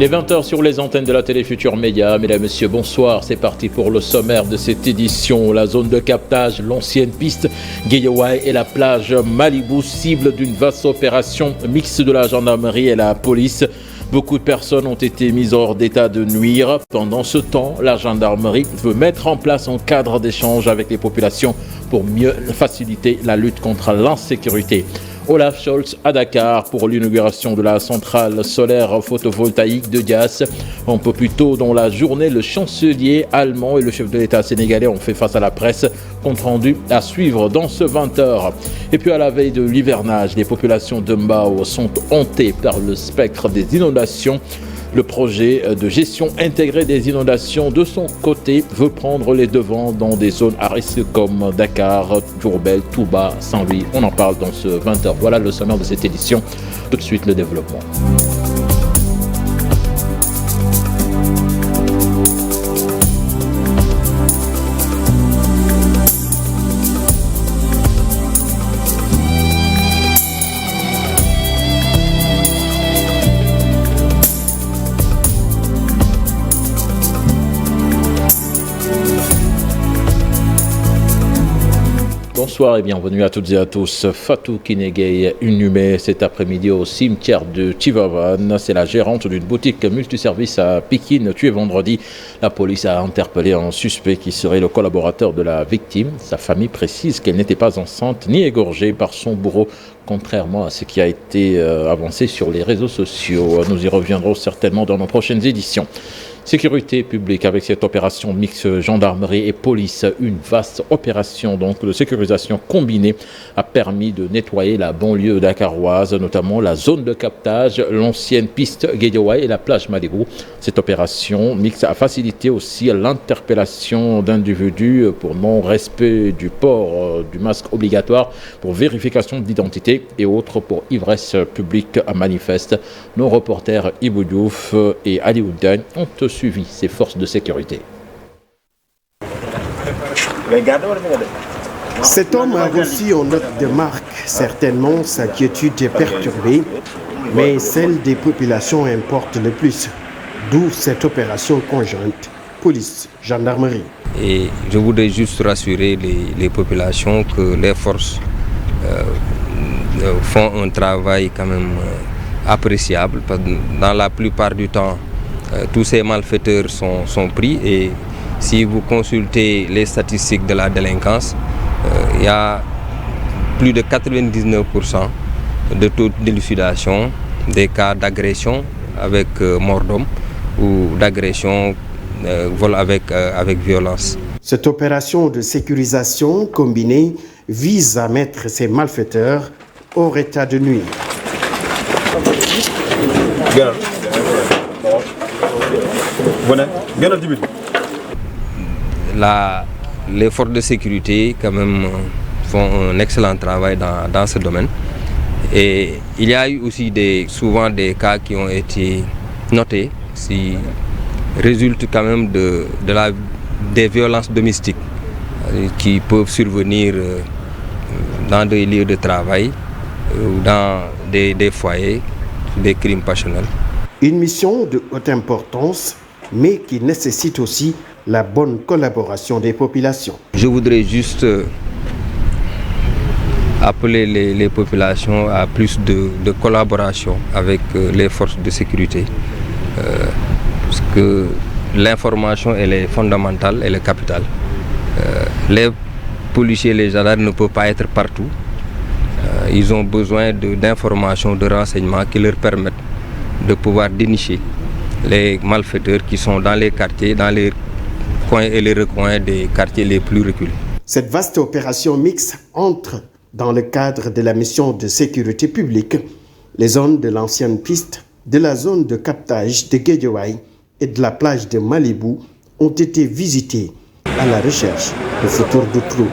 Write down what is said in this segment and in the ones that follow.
Les 20h sur les antennes de la télé Futur Média. Mesdames et messieurs, bonsoir. C'est parti pour le sommaire de cette édition. La zone de captage, l'ancienne piste Guédiawaye et la plage Malibu, cible d'une vaste opération mixte de la gendarmerie et la police. Beaucoup de personnes ont été mises hors d'état de nuire. Pendant ce temps, la gendarmerie veut mettre en place un cadre d'échange avec les populations pour mieux faciliter la lutte contre l'insécurité. Olaf Scholz à Dakar pour l'inauguration de la centrale solaire photovoltaïque de Dias. Un peu plus tôt dans la journée, le chancelier allemand et le chef de l'État sénégalais ont fait face à la presse. Compte rendu à suivre dans ce 20h. Et puis à la veille de l'hivernage, les populations de Mbao sont hantées par le spectre des inondations. Le projet de gestion intégrée des inondations, de son côté, veut prendre les devants dans des zones à risque comme Dakar, Diourbel, Touba, Saint-Louis. On en parle dans ce 20h. Voilà le sommaire de cette édition. Tout de suite, le développement. Bonsoir et bienvenue à toutes et à tous. Fatou Kinegei, inhumé cet après-midi au cimetière de Tivaouane. C'est la gérante d'une boutique multiservice à Pikine. Tué vendredi, la police a interpellé un suspect qui serait le collaborateur de la victime. Sa famille précise qu'elle n'était pas enceinte ni égorgée par son bourreau, contrairement à ce qui a été avancé sur les réseaux sociaux. Nous y reviendrons certainement dans nos prochaines éditions. Sécurité publique avec cette opération mixte gendarmerie et police, une vaste opération donc de sécurisation combinée a permis de nettoyer la banlieue dakaroise, notamment la zone de captage, l'ancienne piste Guédiawaye et la plage Malibu. Cette opération mixte a facilité aussi l'interpellation d'individus pour non-respect du port du masque obligatoire, pour vérification d'identité et autres pour ivresse publique à manifeste. Nos reporters Ibou Diouf et Ali Oudan ont suivi ces forces de sécurité. Cet homme a reçu en note de marque. Certainement, sa quiétude est perturbée, mais celle des populations importe le plus. D'où cette opération conjointe, police, gendarmerie. Et je voudrais juste rassurer les populations que les forces font un travail quand même appréciable. Parce que dans la plupart du temps, tous ces malfaiteurs sont pris et si vous consultez les statistiques de la délinquance, il y a plus de 99% de taux d'élucidation des cas d'agression avec mort d'homme ou d'agression vol avec violence. Cette opération de sécurisation combinée vise à mettre ces malfaiteurs hors état de nuire. Les forces de sécurité quand même font un excellent travail dans ce domaine. Et il y a eu aussi souvent des cas qui ont été notés, qui résultent quand même des violences domestiques qui peuvent survenir dans des lieux de travail ou dans des foyers, des crimes passionnels. Une mission de haute importance, mais qui nécessite aussi la bonne collaboration des populations. Je voudrais juste appeler les populations à plus de collaboration avec les forces de sécurité. Parce que l'information, elle est fondamentale, elle est capitale. Les policiers, les gendarmes ne peuvent pas être partout. Ils ont besoin d'informations, de renseignements qui leur permettent de pouvoir dénicher les malfaiteurs qui sont dans les quartiers, dans les coins et les recoins des quartiers les plus reculés. Cette vaste opération mixte entre dans le cadre de la mission de sécurité publique. Les zones de l'ancienne piste, de la zone de captage de Guédiawaye et de la plage de Malibu ont été visitées à la recherche de futurs de trous.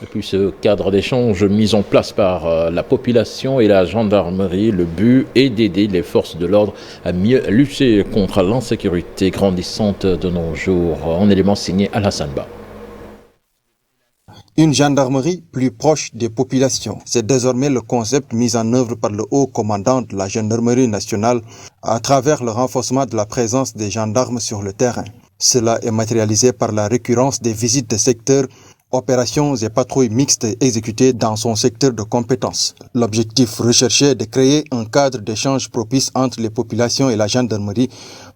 Et puis ce cadre d'échange mis en place par la population et la gendarmerie, le but est d'aider les forces de l'ordre à mieux lutter contre l'insécurité grandissante de nos jours. En élément signé Alassane Ba. Une gendarmerie plus proche des populations. C'est désormais le concept mis en œuvre par le haut commandant de la gendarmerie nationale à travers le renforcement de la présence des gendarmes sur le terrain. Cela est matérialisé par la récurrence des visites de secteur, opérations et patrouilles mixtes exécutées dans son secteur de compétences. L'objectif recherché est de créer un cadre d'échange propice entre les populations et la gendarmerie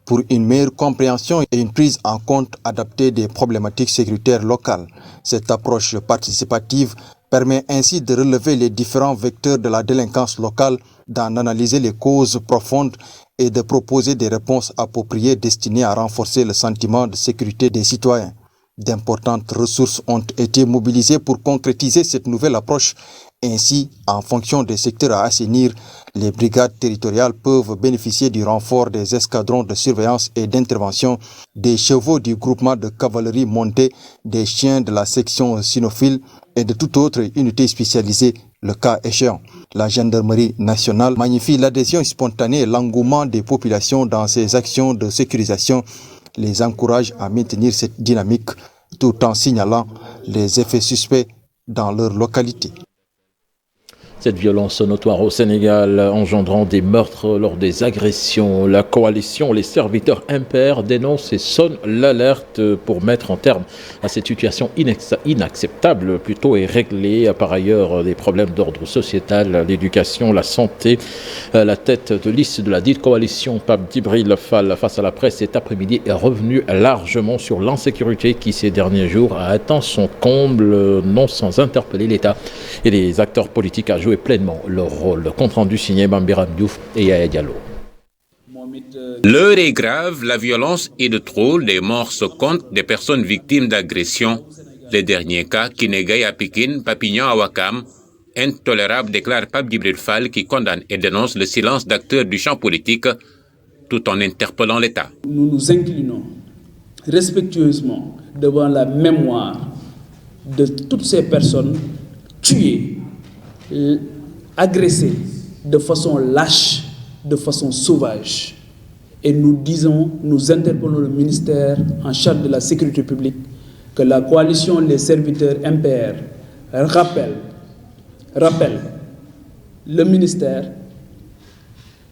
pour une meilleure compréhension et une prise en compte adaptée des problématiques sécuritaires locales. Cette approche participative permet ainsi de relever les différents vecteurs de la délinquance locale, d'en analyser les causes profondes et de proposer des réponses appropriées destinées à renforcer le sentiment de sécurité des citoyens. D'importantes ressources ont été mobilisées pour concrétiser cette nouvelle approche. Ainsi, en fonction des secteurs à assainir, les brigades territoriales peuvent bénéficier du renfort des escadrons de surveillance et d'intervention, des chevaux du groupement de cavalerie montée, des chiens de la section cynophile et de toute autre unité spécialisée, le cas échéant. La gendarmerie nationale magnifie l'adhésion spontanée et l'engouement des populations dans ces actions de sécurisation, les encourage à maintenir cette dynamique tout en signalant les effets suspects dans leur localité. Cette violence notoire au Sénégal engendrant des meurtres lors des agressions. La coalition Les Serviteurs Impairs dénonce et sonne l'alerte pour mettre un terme à cette situation inacceptable plutôt et régler par ailleurs des problèmes d'ordre sociétal, l'éducation, la santé. La tête de liste de la dite coalition, Pape Djibril Fall, face à la presse cet après-midi, est revenu largement sur l'insécurité qui ces derniers jours a atteint son comble, non sans interpeller l'État et les acteurs politiques à jouer pleinement leur rôle. Compte rendu signé Bambiram Diouf et Yaya Diallo. L'heure est grave, la violence est de trop, les morts se comptent des personnes victimes d'agressions. Les derniers cas, Kinegay à Pékin, Papignan à Wakam, intolérable, déclare Pape Djibril Fall qui condamne et dénonce le silence d'acteurs du champ politique tout en interpellant l'État. Nous nous inclinons respectueusement devant la mémoire de toutes ces personnes tuées, agressés de façon lâche, de façon sauvage. Et nous interpellons le ministère en charge de la sécurité publique que la coalition Les Serviteurs Impairs rappelle le ministère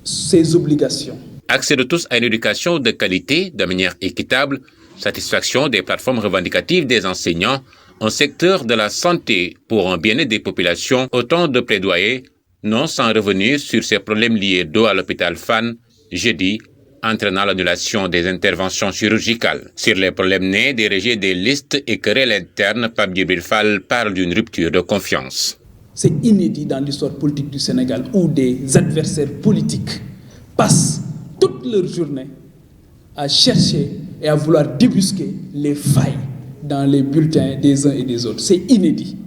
ses obligations. Accès de tous à une éducation de qualité, de manière équitable, satisfaction des plateformes revendicatives des enseignants, un secteur de la santé pour un bien-être des populations, autant de plaidoyers, non sans revenir sur ces problèmes liés d'eau à l'hôpital Fann, jeudi, entraînant l'annulation des interventions chirurgicales. Sur les problèmes nés des rejets des listes et querelles internes, Pape Djibril Fall parle d'une rupture de confiance. C'est inédit dans l'histoire politique du Sénégal où des adversaires politiques passent toute leur journée à chercher et à vouloir débusquer les failles dans les bulletins des uns et des autres. C'est inédit.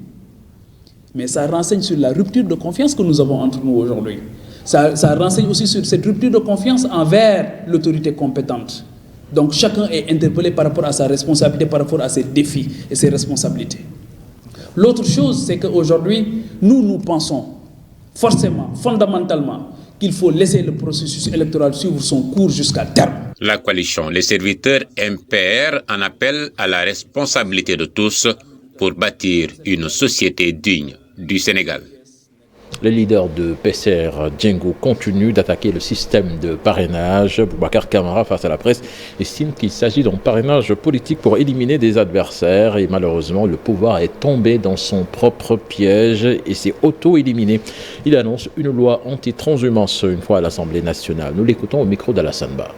Mais ça renseigne sur la rupture de confiance que nous avons entre nous aujourd'hui. Ça renseigne aussi sur cette rupture de confiance envers l'autorité compétente. Donc chacun est interpellé par rapport à sa responsabilité, par rapport à ses défis et ses responsabilités. L'autre chose, c'est qu'aujourd'hui, nous pensons forcément, fondamentalement, qu'il faut laisser le processus électoral suivre son cours jusqu'à terme. La coalition Les Serviteurs Impairs en appelle à la responsabilité de tous pour bâtir une société digne du Sénégal. Le leader de PCR, Djengou, continue d'attaquer le système de parrainage. Boubacar Camara, face à la presse, estime qu'il s'agit d'un parrainage politique pour éliminer des adversaires et malheureusement, le pouvoir est tombé dans son propre piège et s'est auto-éliminé. Il annonce une loi anti-transhumance une fois à l'Assemblée nationale. Nous l'écoutons au micro d'Alassane Ba.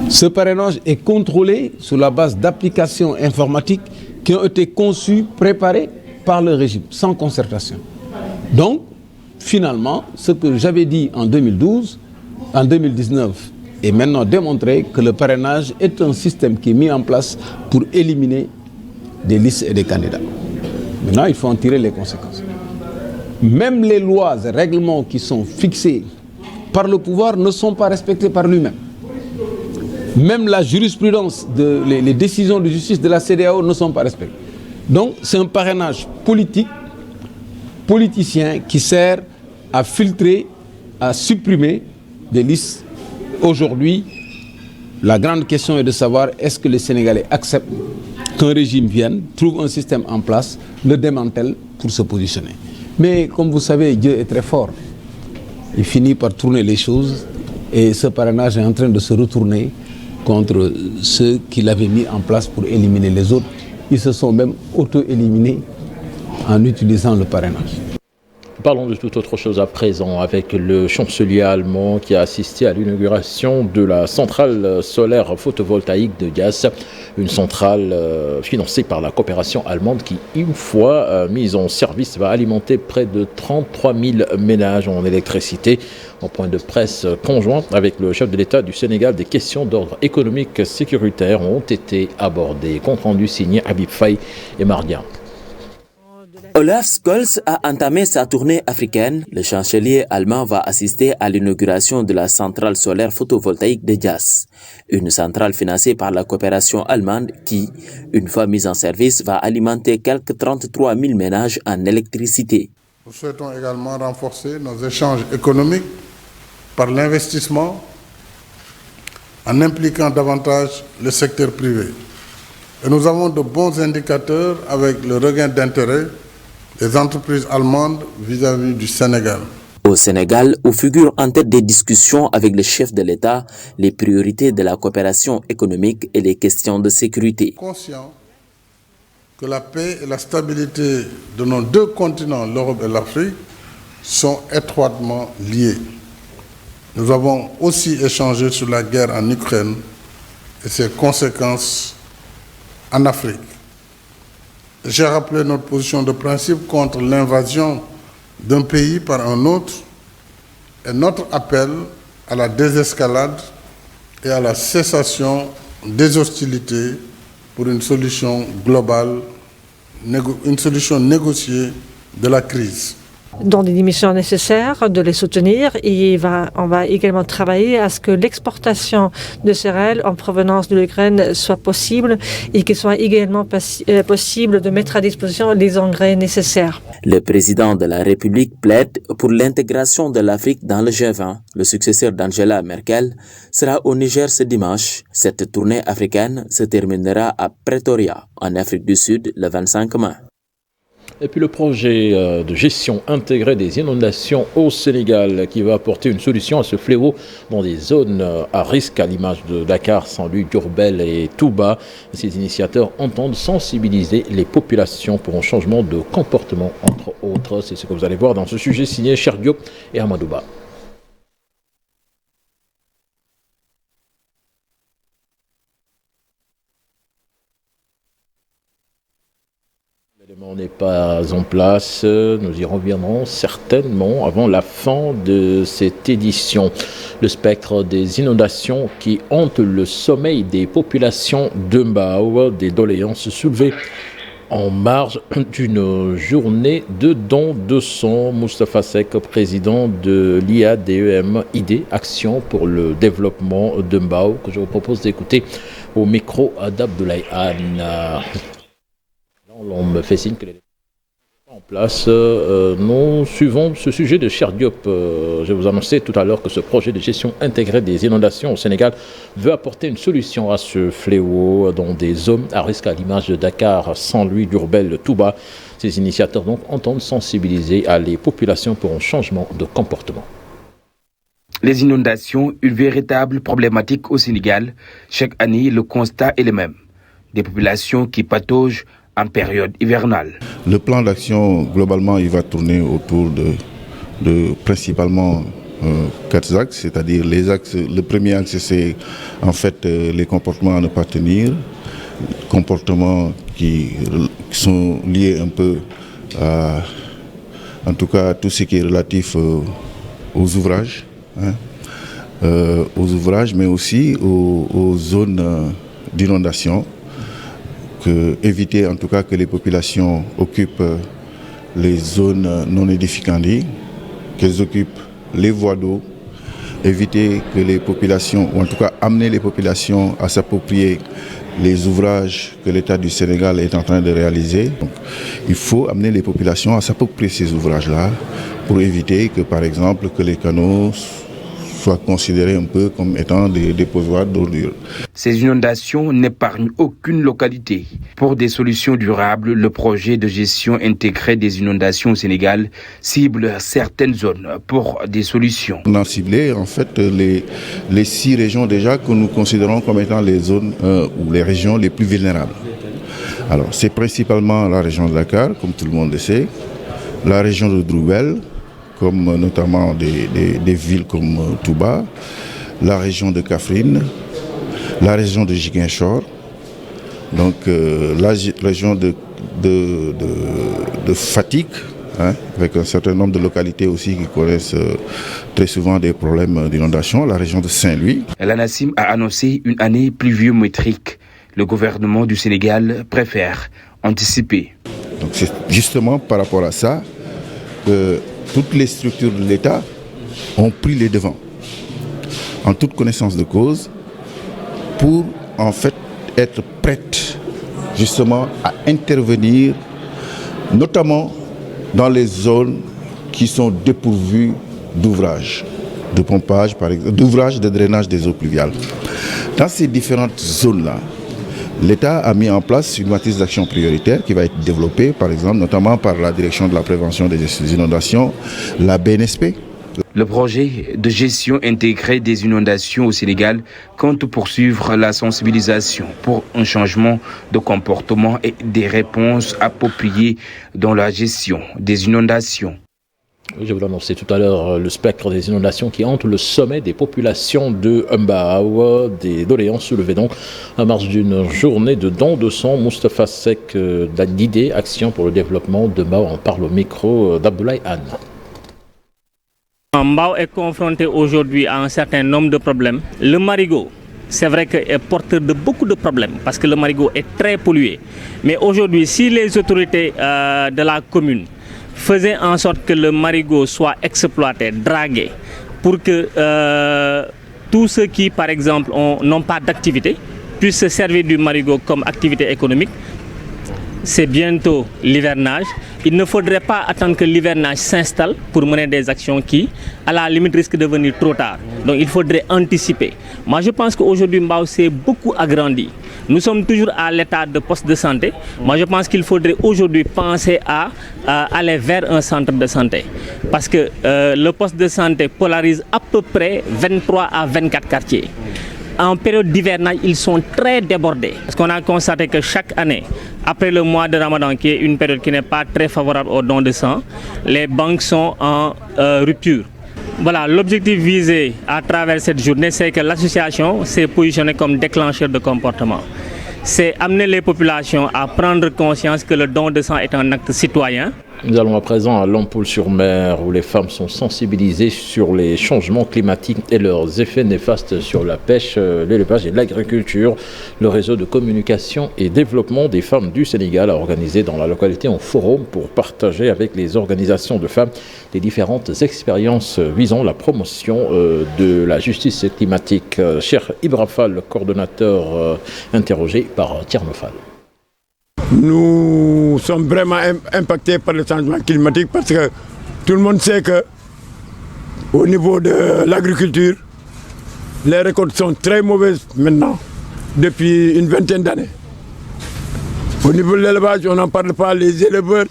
Ce parrainage est contrôlé sur la base d'applications informatiques qui ont été conçues, préparées par le régime, sans concertation. Donc, finalement, ce que j'avais dit en 2012, en 2019, est maintenant démontré que le parrainage est un système qui est mis en place pour éliminer des listes et des candidats. Maintenant, il faut en tirer les conséquences. Même les lois et règlements qui sont fixés par le pouvoir ne sont pas respectés par lui-même. Même la jurisprudence, les décisions de justice de la CEDEAO ne sont pas respectées. Donc, c'est un parrainage politicien qui sert à filtrer, à supprimer des listes. Aujourd'hui, la grande question est de savoir est-ce que les Sénégalais acceptent qu'un régime vienne, trouve un système en place, le démantèle pour se positionner. Mais comme vous savez, Dieu est très fort. Il finit par tourner les choses et ce parrainage est en train de se retourner contre ceux qui l'avaient mis en place pour éliminer les autres. Ils se sont même auto-éliminés en utilisant le parrainage. Parlons de toute autre chose à présent avec le chancelier allemand qui a assisté à l'inauguration de la centrale solaire photovoltaïque de Diass, une centrale financée par la coopération allemande qui, une fois mise en service, va alimenter près de 33 000 ménages en électricité. En point de presse conjoint avec le chef de l'État du Sénégal, des questions d'ordre économique sécuritaire ont été abordées. Compte rendu signé Habib Faye et Mardian. Olaf Scholz a entamé sa tournée africaine. Le chancelier allemand va assister à l'inauguration de la centrale solaire photovoltaïque de Diass, une centrale financée par la coopération allemande qui, une fois mise en service, va alimenter quelques 33 000 ménages en électricité. Nous souhaitons également renforcer nos échanges économiques par l'investissement en impliquant davantage le secteur privé. Et nous avons de bons indicateurs avec le regain d'intérêt des entreprises allemandes vis-à-vis du Sénégal. Au Sénégal, où figurent en tête des discussions avec le chef de l'État les priorités de la coopération économique et les questions de sécurité. Conscient que la paix et la stabilité de nos deux continents, l'Europe et l'Afrique, sont étroitement liés. Nous avons aussi échangé sur la guerre en Ukraine et ses conséquences en Afrique. J'ai rappelé notre position de principe contre l'invasion d'un pays par un autre et notre appel à la désescalade et à la cessation des hostilités pour une solution globale, une solution négociée de la crise. Dans des dimensions nécessaires, de les soutenir. Et on va également travailler à ce que l'exportation de céréales en provenance de l'Ukraine soit possible et qu'il soit également possible de mettre à disposition les engrais nécessaires. Le président de la République plaide pour l'intégration de l'Afrique dans le G20. Le successeur d'Angela Merkel sera au Niger ce dimanche. Cette tournée africaine se terminera à Pretoria, en Afrique du Sud, le 25 mai. Et puis le projet de gestion intégrée des inondations au Sénégal qui va apporter une solution à ce fléau dans des zones à risque à l'image de Dakar, Saint-Louis, Diourbel et Touba. Ces initiateurs entendent sensibiliser les populations pour un changement de comportement entre autres. C'est ce que vous allez voir dans ce sujet signé Cheikh Diop et Amadouba. L'élément n'est pas en place, nous y reviendrons certainement avant la fin de cette édition. Le spectre des inondations qui hante le sommeil des populations de Mbao, des doléances soulevées en marge d'une journée de don de sang. Moustapha Seck, président de l'IADEM, Action pour le développement de Mbao, que je vous propose d'écouter au micro d'Abdoulaye Anne. On me fait signe que les en place. Nous suivons ce sujet de Cheikh Diop. Je vais vous annoncer tout à l'heure que ce projet de gestion intégrée des inondations au Sénégal veut apporter une solution à ce fléau dans des zones à risque à l'image de Dakar, Saint-Louis, Diourbel, Touba. Ces initiateurs donc entendent sensibiliser les populations pour un changement de comportement. Les inondations, une véritable problématique au Sénégal. Chaque année, le constat est le même. Des populations qui pataugent en période hivernale. Le plan d'action, globalement, il va tourner autour de principalement 4 axes, c'est-à-dire les axes. Le premier axe, c'est en fait les comportements à ne pas tenir, comportements qui sont liés un peu à, en tout cas, tout ce qui est relatif aux ouvrages, mais aussi aux zones d'inondation. Éviter en tout cas que les populations occupent les zones non édificantes, qu'elles occupent les voies d'eau, éviter que les populations, ou en tout cas amener les populations à s'approprier les ouvrages que l'État du Sénégal est en train de réaliser. Donc, il faut amener les populations à s'approprier ces ouvrages-là pour éviter que, par exemple, que les canaux soient considérés un peu comme étant des dépotoirs d'ordures. Ces inondations n'épargnent aucune localité. Pour des solutions durables, le projet de gestion intégrée des inondations au Sénégal cible certaines zones pour des solutions. On a ciblé en fait les 6 régions déjà que nous considérons comme étant les zones ou les régions les plus vulnérables. Alors c'est principalement la région de Dakar, comme tout le monde le sait, la région de Diourbel, comme notamment des villes comme Touba, la région de Kaffrine, la région de Ziguinchor, donc la région de Fatick, avec un certain nombre de localités aussi qui connaissent très souvent des problèmes d'inondation, la région de Saint-Louis. L'ANACIM a annoncé une année pluviométrique. Le gouvernement du Sénégal préfère anticiper. Donc c'est justement par rapport à ça que toutes les structures de l'État ont pris les devants, en toute connaissance de cause, pour en fait être prêtes justement à intervenir, notamment dans les zones qui sont dépourvues d'ouvrages de pompage, par exemple, d'ouvrages de drainage des eaux pluviales. Dans ces différentes zones-là, l'État a mis en place une matrice d'action prioritaire qui va être développée, par exemple, notamment par la Direction de la prévention des inondations, la BNSP. Le projet de gestion intégrée des inondations au Sénégal compte poursuivre la sensibilisation pour un changement de comportement et des réponses appropriées dans la gestion des inondations. Je vous l'annonçais tout à l'heure, le spectre des inondations qui hante le sommet des populations de Mbao, des doléances soulevées donc en marge d'une journée de don de sang. Moustapha Seck d'idée Action pour le développement de Mbao en parle au micro d'Abdoulaye Anne. Mbao est confronté aujourd'hui à un certain nombre de problèmes. Le marigot, c'est vrai qu'il est porteur de beaucoup de problèmes parce que le marigot est très pollué. Mais aujourd'hui, si les autorités de la commune faisaient en sorte que le marigot soit exploité, dragué, pour que tous ceux qui, par exemple, n'ont pas d'activité puissent se servir du marigot comme activité économique. C'est bientôt l'hivernage. Il ne faudrait pas attendre que l'hivernage s'installe pour mener des actions qui, à la limite, risquent de venir trop tard. Donc il faudrait anticiper. Moi, je pense qu'aujourd'hui, Mbao s'est beaucoup agrandi. Nous sommes toujours à l'état de poste de santé. Moi, je pense qu'il faudrait aujourd'hui penser à aller vers un centre de santé. Parce que le poste de santé polarise à peu près 23 à 24 quartiers. En période d'hivernage, ils sont très débordés. Parce qu'on a constaté que chaque année, après le mois de Ramadan, qui est une période qui n'est pas très favorable aux dons de sang, les banques sont en rupture. Voilà, l'objectif visé à travers cette journée, c'est que l'association s'est positionnée comme déclencheur de comportement. C'est amener les populations à prendre conscience que le don de sang est un acte citoyen. Nous allons à présent à Lompoul-sur-Mer où les femmes sont sensibilisées sur les changements climatiques et leurs effets néfastes sur la pêche, l'élevage et l'agriculture. Le réseau de communication et développement des femmes du Sénégal a organisé dans la localité un forum pour partager avec les organisations de femmes les différentes expériences visant la promotion de la justice climatique. Cher Ibra Fall, le coordonnateur interrogé par Thierno Fall. Nous sommes vraiment impactés par le changement climatique parce que tout le monde sait que au niveau de l'agriculture, les récoltes sont très mauvaises maintenant, depuis une vingtaine d'années. Au niveau de l'élevage, on n'en parle pas, les éleveurs,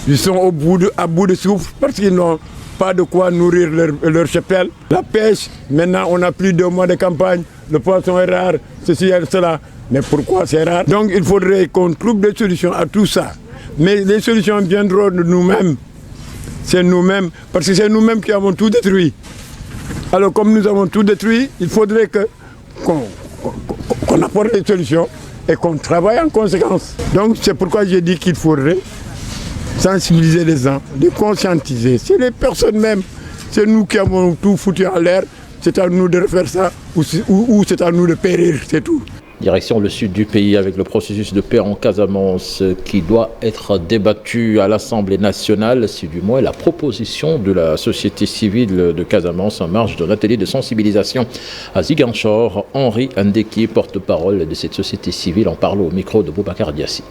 ils sont à bout de souffle parce qu'ils n'ont pas de quoi nourrir leur cheptel. La pêche, maintenant on n'a plus de mois de campagne, le poisson est rare, ceci et cela. Mais pourquoi c'est rare? Donc il faudrait qu'on trouve des solutions à tout ça. Mais les solutions viendront de nous-mêmes. C'est nous-mêmes, parce que c'est nous-mêmes qui avons tout détruit. Alors comme nous avons tout détruit, il faudrait qu'on apporte des solutions et qu'on travaille en conséquence. Donc c'est pourquoi j'ai dit qu'il faudrait sensibiliser les gens, les conscientiser. C'est les personnes mêmes, c'est nous qui avons tout foutu en l'air. C'est à nous de refaire ça ou c'est à nous de périr, c'est tout. Direction le sud du pays avec le processus de paix en Casamance qui doit être débattu à l'Assemblée nationale, si du moins la proposition de la société civile de Casamance en marge d'un atelier de sensibilisation à Ziguinchor. Henri Ndeki, porte-parole de cette société civile, en parle au micro de Boubacar Diassi.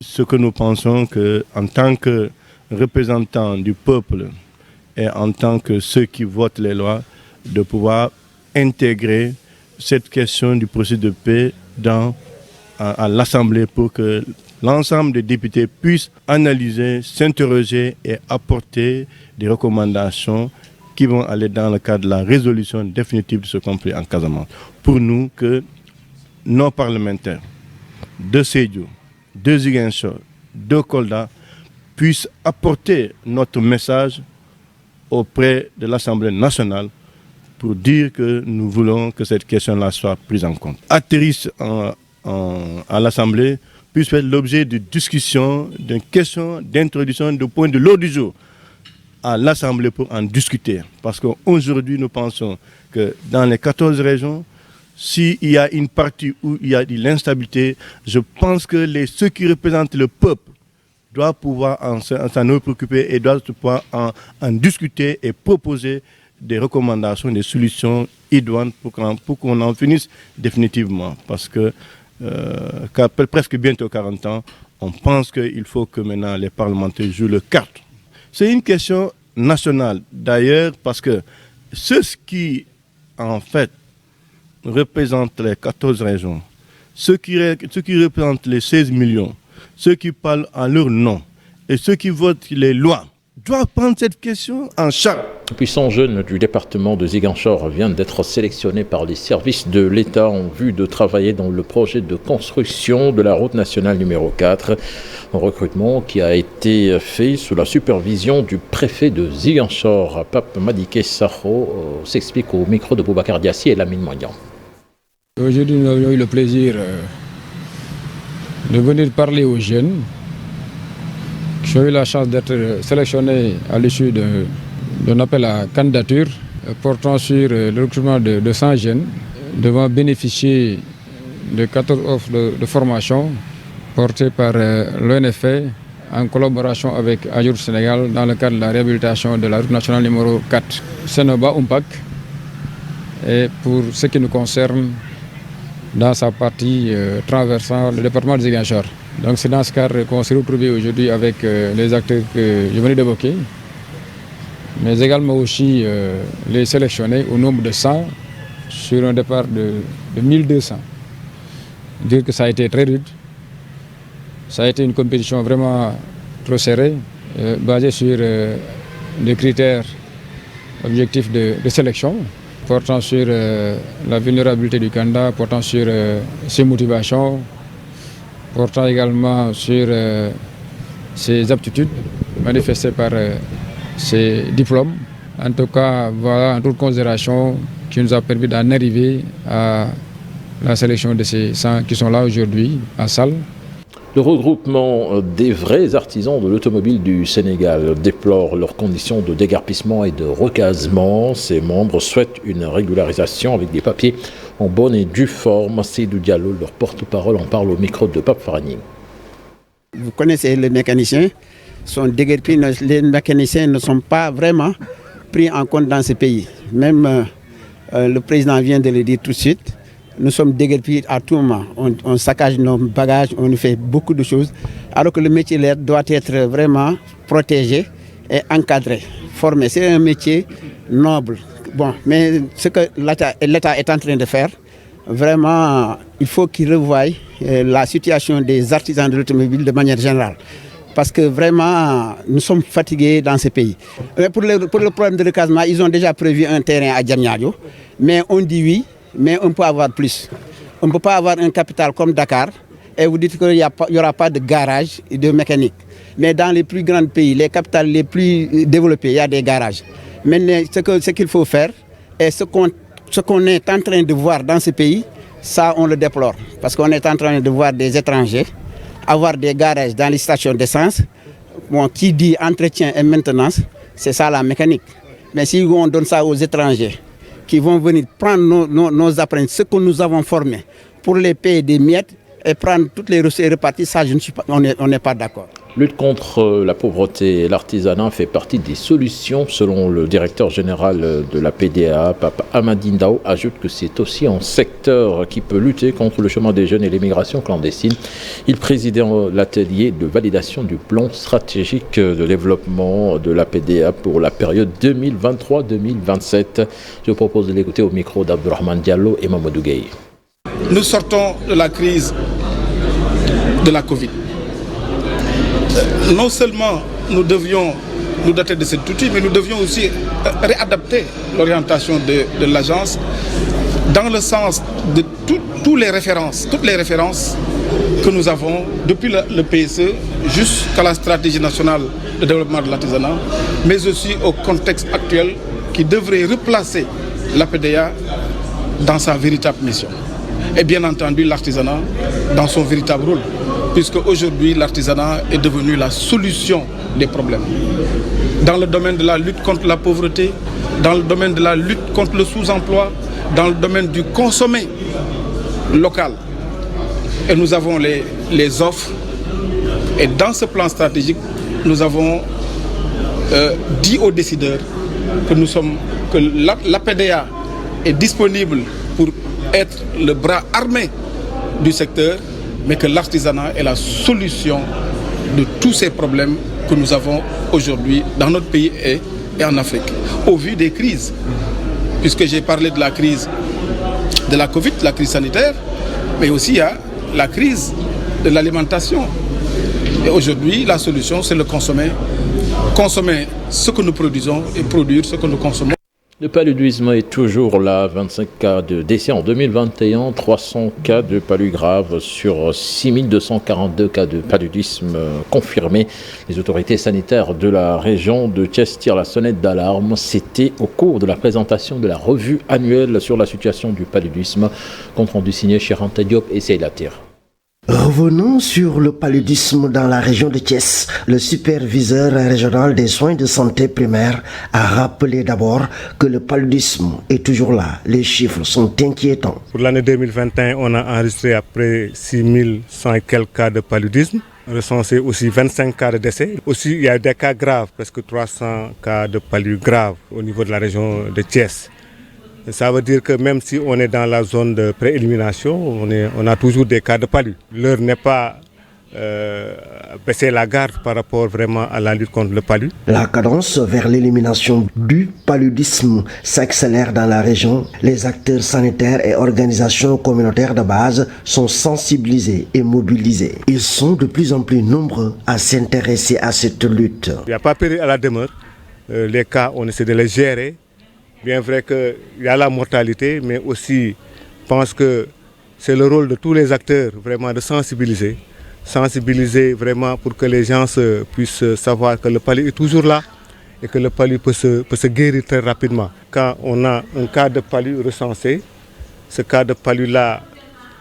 Ce que nous pensons qu'en tant que représentants du peuple et en tant que ceux qui votent les lois, de pouvoir intégrer cette question du processus de paix à l'Assemblée pour que l'ensemble des députés puissent analyser, s'interroger et apporter des recommandations qui vont aller dans le cadre de la résolution définitive de ce conflit en Casamance. Pour nous, que nos parlementaires de Sédhiou, de Ziguinchor, de Kolda puissent apporter notre message auprès de l'Assemblée nationale pour dire que nous voulons que cette question-là soit prise en compte. Atterrisse à l'Assemblée puisse faire l'objet de discussion, d'une question d'introduction de point de l'ordre du jour à l'Assemblée pour en discuter. Parce qu'aujourd'hui, nous pensons que dans les 14 régions, s'il y a une partie où il y a de l'instabilité, je pense que ceux qui représentent le peuple doivent pouvoir s'en préoccuper et doivent pouvoir en discuter et proposer des recommandations, des solutions idoines pour qu'on en finisse définitivement. Parce que qu'après presque bientôt 40 ans, on pense qu'il faut que maintenant les parlementaires jouent le carte. C'est une question nationale d'ailleurs parce que ceux qui en fait représentent les 14 régions, ceux qui représentent les 16 millions, ceux qui parlent en leur nom et ceux qui votent les lois doivent prendre cette question en charge. Un puissant jeune du département de Ziguinchor vient d'être sélectionné par les services de l'État en vue de travailler dans le projet de construction de la route nationale numéro 4. Un recrutement qui a été fait sous la supervision du préfet de Ziguinchor, Pape Madické Sakho, s'explique au micro de Boubacar Diassi et Lamine Moignan. Aujourd'hui, nous avons eu le plaisir de venir parler aux jeunes qui ont eu la chance d'être sélectionnés à l'issue d'un appel à candidature portant sur le recrutement de 100 jeunes devant bénéficier de 14 offres de formation portées par l'ONFP en collaboration avec Ayour Sénégal dans le cadre de la réhabilitation de la route nationale numéro 4 Sénoba-Umpak. Et pour ce qui nous concerne, dans sa partie traversant le département de Ziguinchor. Donc c'est dans ce cadre qu'on s'est retrouvé aujourd'hui avec les acteurs que je venais d'évoquer, mais également aussi les sélectionnés au nombre de 100 sur un départ de 1200. Dire que ça a été très rude, ça a été une compétition vraiment trop serrée, basée sur des critères objectifs de sélection, portant sur la vulnérabilité du candidat, portant sur ses motivations, portant également sur ses aptitudes manifestées par ses diplômes. En tout cas, voilà en toute considération qui nous a permis d'en arriver à la sélection de ces 100 qui sont là aujourd'hui en salle. Le regroupement des vrais artisans de l'automobile du Sénégal déplore leurs conditions de déguerpissement et de recasement. Ses membres souhaitent une régularisation avec des papiers en bonne et due forme. Seydou Diallo, leur porte-parole, en parle au micro de Pape Faragni. Vous connaissez les mécaniciens, sont déguerpis. Les mécaniciens ne sont pas vraiment pris en compte dans ce pays. Même le président vient de le dire tout de suite. Nous sommes déguerpis à tout moment. On saccage nos bagages, on fait beaucoup de choses. Alors que le métier doit être vraiment protégé et encadré, formé. C'est un métier noble. Bon, mais ce que l'État est en train de faire, vraiment, il faut qu'il revoie la situation des artisans de l'automobile de manière générale. Parce que vraiment, nous sommes fatigués dans ce pays. Pour le problème de recasement, ils ont déjà prévu un terrain à Diamniadio, mais on dit oui. Mais on peut avoir plus. On ne peut pas avoir un capital comme Dakar et vous dites qu'il n'y aura pas de garage et de mécanique. Mais dans les plus grands pays, les capitales les plus développées, il y a des garages. Mais ce qu'il faut faire et ce qu'on est en train de voir dans ce pays, ça on le déplore. Parce qu'on est en train de voir des étrangers avoir des garages dans les stations d'essence. Bon, qui dit entretien et maintenance, c'est ça la mécanique. Mais si on donne ça aux étrangers, qui vont venir prendre nos apprentis, ce que nous avons formés, pour les payer des miettes et prendre toutes les ressources réparties, ça, on n'est pas d'accord. Lutte contre la pauvreté et l'artisanat fait partie des solutions selon le directeur général de la PDA, Papa Amadi Ndao, ajoute que c'est aussi un secteur qui peut lutter contre le chômage des jeunes et l'immigration clandestine. Il présidait l'atelier de validation du plan stratégique de développement de la PDA pour la période 2023-2027. Je vous propose de l'écouter au micro d'Abdourahmane Diallo et Mamadou Gueye. Nous sortons de la crise de la Covid. Non seulement nous devions nous doter de cet outil, mais nous devions aussi réadapter l'orientation de l'agence dans le sens de toutes les références que nous avons depuis le PSE jusqu'à la stratégie nationale de développement de l'artisanat, mais aussi au contexte actuel qui devrait replacer la PDA dans sa véritable mission. Et bien entendu l'artisanat dans son véritable rôle, puisque aujourd'hui l'artisanat est devenu la solution des problèmes. Dans le domaine de la lutte contre la pauvreté, dans le domaine de la lutte contre le sous-emploi, dans le domaine du consommé local. Et nous avons les offres. Et dans ce plan stratégique, nous avons dit aux décideurs que la PDA est disponible pour être le bras armé du secteur, mais que l'artisanat est la solution de tous ces problèmes que nous avons aujourd'hui dans notre pays et en Afrique. Au vu des crises, puisque j'ai parlé de la crise de la Covid, la crise sanitaire, mais aussi il y a la crise de l'alimentation. Et aujourd'hui, la solution, c'est le consommer. Consommer ce que nous produisons et produire ce que nous consommons. Le paludisme est toujours là, 25 cas de décès en 2021, 300 cas de palud grave sur 6242 cas de paludisme confirmés. Les autorités sanitaires de la région de Thiès tirent la sonnette d'alarme. C'était au cours de la présentation de la revue annuelle sur la situation du paludisme. Compte rendu signé Cheranta Diop et Seylatir. Revenons sur le paludisme dans la région de Thiès. Le superviseur régional des soins de santé primaire a rappelé d'abord que le paludisme est toujours là. Les chiffres sont inquiétants. Pour l'année 2021, on a enregistré après 6100 et quelques cas de paludisme. Recensé aussi 25 cas de décès. Aussi, il y a des cas graves, presque 300 cas de palud graves au niveau de la région de Thiès. Ça veut dire que même si on est dans la zone de préélimination, on a toujours des cas de palud. L'heure n'est pas baisser la garde par rapport vraiment à la lutte contre le palud. La cadence vers l'élimination du paludisme s'accélère dans la région. Les acteurs sanitaires et organisations communautaires de base sont sensibilisés et mobilisés. Ils sont de plus en plus nombreux à s'intéresser à cette lutte. Il n'y a pas péril à la demeure. Les cas, on essaie de les gérer. Bien vrai qu'il y a la mortalité, mais aussi, je pense que c'est le rôle de tous les acteurs vraiment de sensibiliser. Sensibiliser vraiment pour que les gens puissent savoir que le palud est toujours là et que le palud peut se guérir très rapidement. Quand on a un cas de palud recensé, ce cas de palud-là,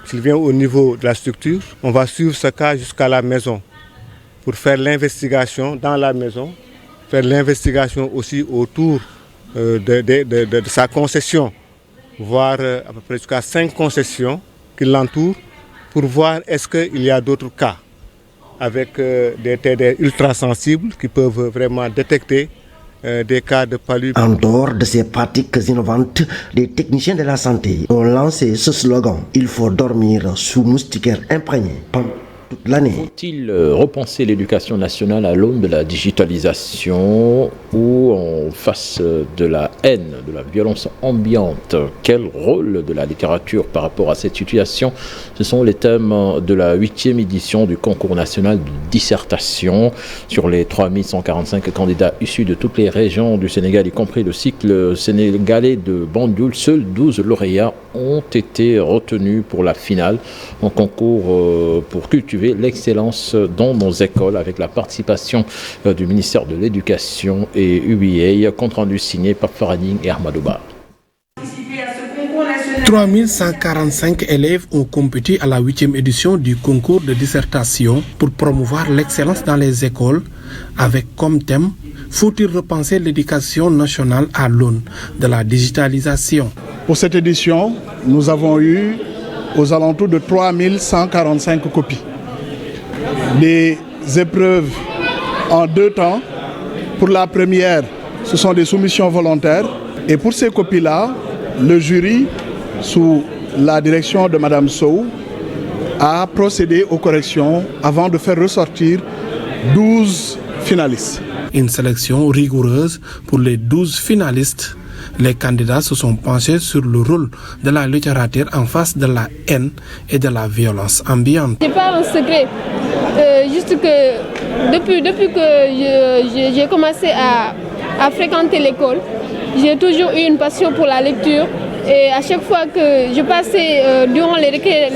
s'il vient au niveau de la structure, on va suivre ce cas jusqu'à la maison pour faire l'investigation dans la maison, faire l'investigation aussi autour de sa concession, voire à peu près jusqu'à 5 concessions qui l'entourent, pour voir est-ce qu'il y a d'autres cas avec des TDR ultra sensibles qui peuvent vraiment détecter des cas de palud. En dehors de ces pratiques innovantes, les techniciens de la santé ont lancé ce slogan: il faut dormir sous moustiquaire imprégné pendant toute l'année. Faut-il repenser l'éducation nationale à l'aune de la digitalisation ou en face de la haine, de la violence ambiante? Quel rôle de la littérature par rapport à cette situation? Ce sont les thèmes de la 8e édition du concours national de dissertation. Sur les 3145 candidats issus de toutes les régions du Sénégal, y compris le cycle sénégalais de Banjul, seuls 12 lauréats ont été retenus pour la finale. Un concours pour cultiver l'excellence dans nos écoles, avec la participation du ministère de l'Éducation et UBA, compte rendu signé par Faradine et Ahmadouba. 3145 élèves ont compété à la 8e édition du concours de dissertation pour promouvoir l'excellence dans les écoles, avec comme thème: faut-il repenser l'éducation nationale à l'aune de la digitalisation? Pour cette édition, nous avons eu aux alentours de 3145 copies. Les épreuves en 2 temps. Pour la première, ce sont des soumissions volontaires. Et pour ces copies-là, le jury, sous la direction de Mme Sow, a procédé aux corrections avant de faire ressortir 12 finalistes. Une sélection rigoureuse pour les 12 finalistes. Les candidats se sont penchés sur le rôle de la littérature en face de la haine et de la violence ambiante. C'est pas un secret, juste que depuis que j'ai commencé à fréquenter l'école, j'ai toujours eu une passion pour la lecture. Et à chaque fois que je passais durant les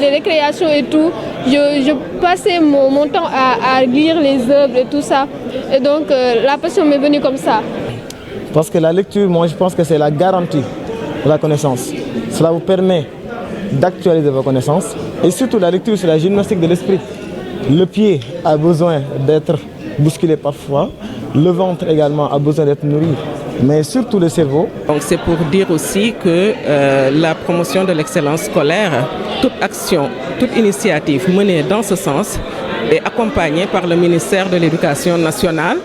récréations et tout, je passais mon temps à lire les œuvres et tout ça. Et donc la passion m'est venue comme ça. Parce que la lecture, moi je pense que c'est la garantie de la connaissance. Cela vous permet d'actualiser vos connaissances. Et surtout la lecture, c'est la gymnastique de l'esprit. Le pied a besoin d'être bousculé parfois. Le ventre également a besoin d'être nourri. Mais surtout le cerveau. Donc c'est pour dire aussi que la promotion de l'excellence scolaire, toute action, toute initiative menée dans ce sens est accompagnée par le ministère de l'Éducation nationale.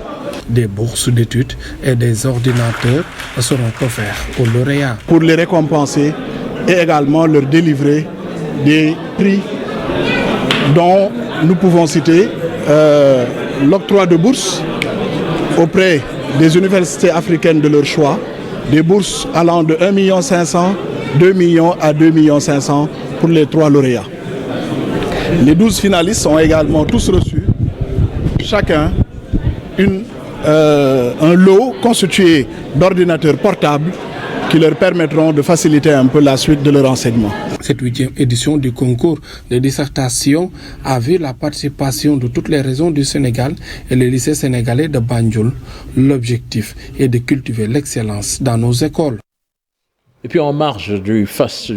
Des bourses d'études et des ordinateurs seront offerts aux lauréats. Pour les récompenser et également leur délivrer des prix dont nous pouvons citer l'octroi de bourses auprès des universités africaines de leur choix, des bourses allant de 1 500 000, 2 millions à 2 500 000 pour les 3 lauréats. Les 12 finalistes ont également tous reçu, chacun, un lot constitué d'ordinateurs portables qui leur permettront de faciliter un peu la suite de leur enseignement. Cette 8e édition du concours de dissertation a vu la participation de toutes les régions du Sénégal et les lycées sénégalais de Banjul. L'objectif est de cultiver l'excellence dans nos écoles. Et puis en marge du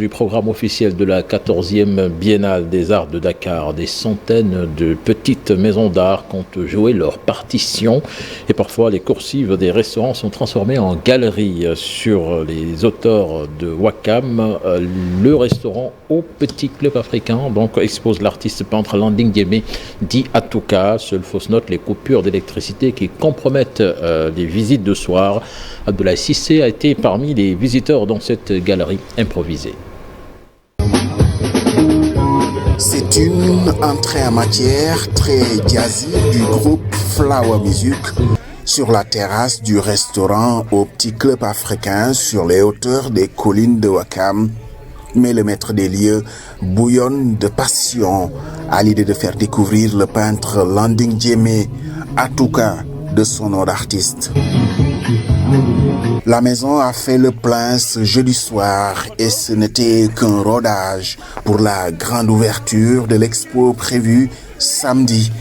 programme officiel de la 14e Biennale des Arts de Dakar, des centaines de petites maisons d'art comptent jouer leur partition et parfois les coursives des restaurants sont transformées en galeries. Sur les auteurs de Wakam, le restaurant Au Petit Club Africain donc expose l'artiste peintre Landing Diémé dit Atouka. Seule fausse note, les coupures d'électricité qui compromettent les visites de soir. Abdoulaye Sissé a été parmi les visiteurs dans cette galerie improvisée. C'est une entrée en matière très jazzy du groupe Flower Music sur la terrasse du restaurant Au Petit Club Africain sur les hauteurs des collines de Wakam. Mais le maître des lieux bouillonne de passion à l'idée de faire découvrir le peintre Landing Diémé Atouka de son nom d'artiste. La maison a fait le plein ce jeudi soir et ce n'était qu'un rodage pour la grande ouverture de l'expo prévue samedi.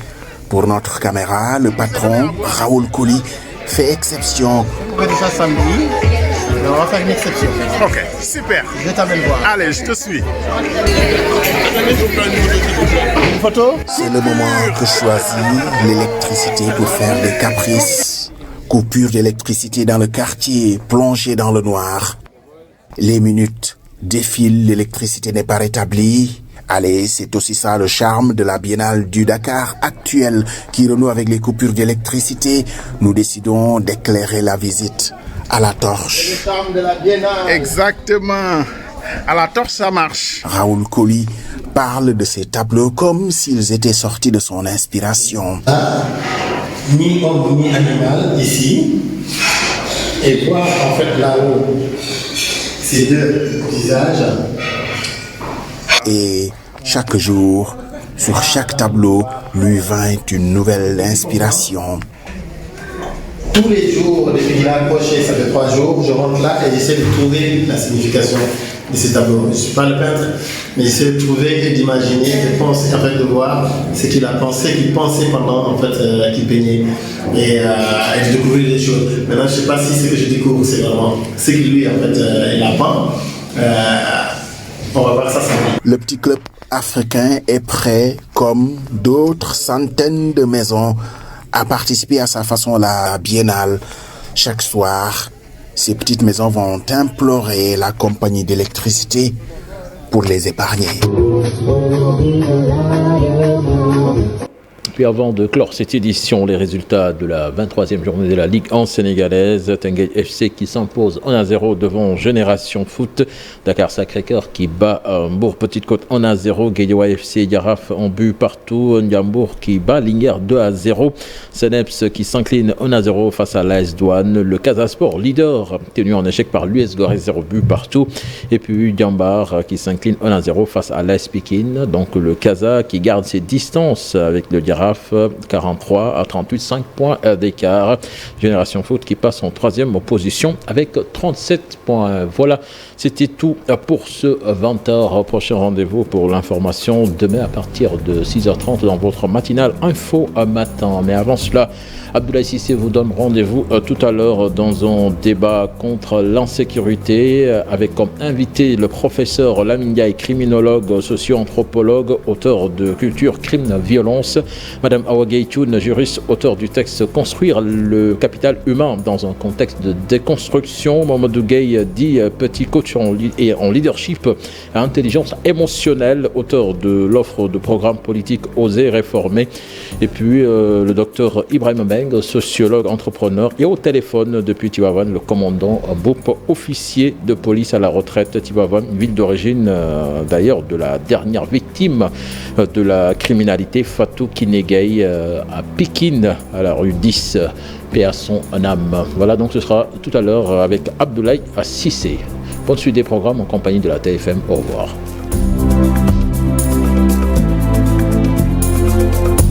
Pour notre caméra, le patron, Raoul Kouli, fait exception. Pourquoi ça samedi? On va faire une exception. Ok, super. Je t'amène voir. Allez, je te suis. Une photo? C'est le moment que choisit l'électricité pour faire des caprices. Coupure d'électricité dans le quartier, plongé dans le noir. Les minutes défilent, l'électricité n'est pas rétablie. Allez, c'est aussi ça le charme de la Biennale du Dakar actuelle qui renoue avec les coupures d'électricité. Nous décidons d'éclairer la visite à la torche. Le charme de la Biennale. Exactement. À la torche, ça marche. Raoul Kouli parle de ces tableaux comme s'ils étaient sortis de son inspiration. Ni homme ni animal ici, et voir en fait là-haut ces deux visages. Et chaque jour, sur chaque tableau, lui vint une nouvelle inspiration. Tous les jours, depuis qu'il a accroché, ça fait 3 jours, je rentre là et j'essaie de trouver la signification de ces tableaux. Je ne suis pas le peintre, mais j'essaie de trouver et d'imaginer, de penser, en fait, de voir ce qu'il a pensé, qu'il pensait pendant en fait, qu'il peignait et de découvrir des choses. Maintenant, je ne sais pas si ce que je découvre, c'est vraiment ce qu'il lui, en fait, il a peint. On va voir ça samedi. Le Petit Club Africain est prêt, comme d'autres centaines de maisons, à participer à sa façon à la Biennale. Chaque soir, ces petites maisons vont implorer la compagnie d'électricité pour les épargner. Puis avant de clore cette édition, les résultats de la 23e journée de la Ligue 1 sénégalaise. Teungueth FC qui s'impose 1-0 devant Génération Foot. Dakar Sacré-Cœur qui bat Mbour Petite Côte 1-0. Guédiawaye FC Jaraaf en but partout. Ndiambour qui bat Linguère 2-0. Seneps qui s'incline 1-0 face à l'AS Douane. Le Casa Sport, leader, tenu en échec par l'US Gorée, 0 but partout. Et puis Diambar qui s'incline 1-0 face à l'AS Pikine. Donc le Casa qui garde ses distances avec le Jaraaf, 43 à 38, 5 points d'écart. Génération Foot qui passe en 3e position avec 37 points. Voilà, c'était tout pour ce 20h. Prochain rendez-vous pour l'information demain à partir de 6h30 dans votre matinale Info Matin. Mais avant cela, Abdoulaye Cissé vous donne rendez-vous tout à l'heure dans un débat contre l'insécurité avec comme invité le professeur Lamine Ndiaye, criminologue, socio-anthropologue, auteur de Culture, Crime, Violence. Madame Awa Gueye-Thioune, juriste, auteur du texte Construire le capital humain dans un contexte de déconstruction. Mamadou Gueye dit petit coach en leadership à intelligence émotionnelle, auteur de l'offre de programme politique Oser réformer. Et puis le docteur Ibrahim Mbengue, sociologue, entrepreneur, et au téléphone depuis Tivaouane, le commandant Mboup, officier de police à la retraite. Tivaouane, ville d'origine d'ailleurs de la dernière victime de la criminalité, Fatou Kinegay, à Pikine, à la rue 10, paix à son âme. Voilà, donc ce sera tout à l'heure avec Abdoulaye Cissé. Bonne suite des programmes en compagnie de la TFM. Au revoir.